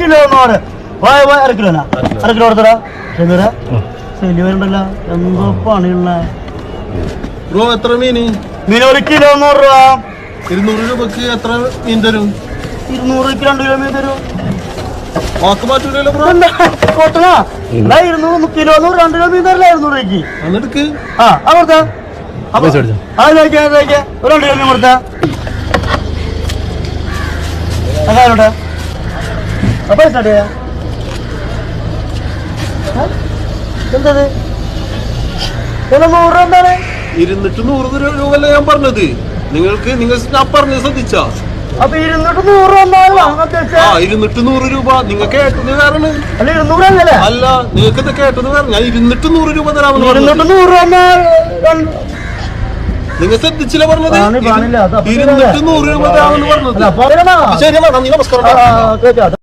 Kilo അരക്കിലോ കൊടുത്തടാ ശനിവരുണ്ടല്ലോ എന്തോ പണിയുള്ള bro എത്ര മീന്? മീൻ 1 കിലോ 100 രൂപ. 200 രൂപക്ക് എത്ര മീൻ തരും? 200 2 കിലോ മീൻ തരും. വാക്ക് മാറ്റൂലല്ലോ ബ്രോ. കൊട്ടണ 200 കിലോ 2 കിലോ മീൻ തരില്ല 200 രൂപയ്ക്ക്. എന്നിട്ട് കൊടുത്ത ഒരു 2 കിലോ മീൻ കൊടുത്ത പൈസ എന്തത് 100 എന്താണ് 200 രൂപ ഞാൻ പറഞ്ഞത് നിങ്ങൾക്ക്. ഞാൻ പറഞ്ഞത് ശ്രദ്ധിച്ചാ? അപ്പൊ 200 രൂപ നിങ്ങൾ കേട്ടത് വേറെ അല്ല. നിങ്ങൾക്ക് ഇത് കേട്ടത് വേറെ. ഞാൻ 200 രൂപ തരാമെന്ന് നിങ്ങൾ ശ്രദ്ധിച്ചില്ല പറഞ്ഞത്. 200 രൂപ തരാമെന്ന് പറഞ്ഞത്. ശരി, നന്ദി, നമസ്കാരം.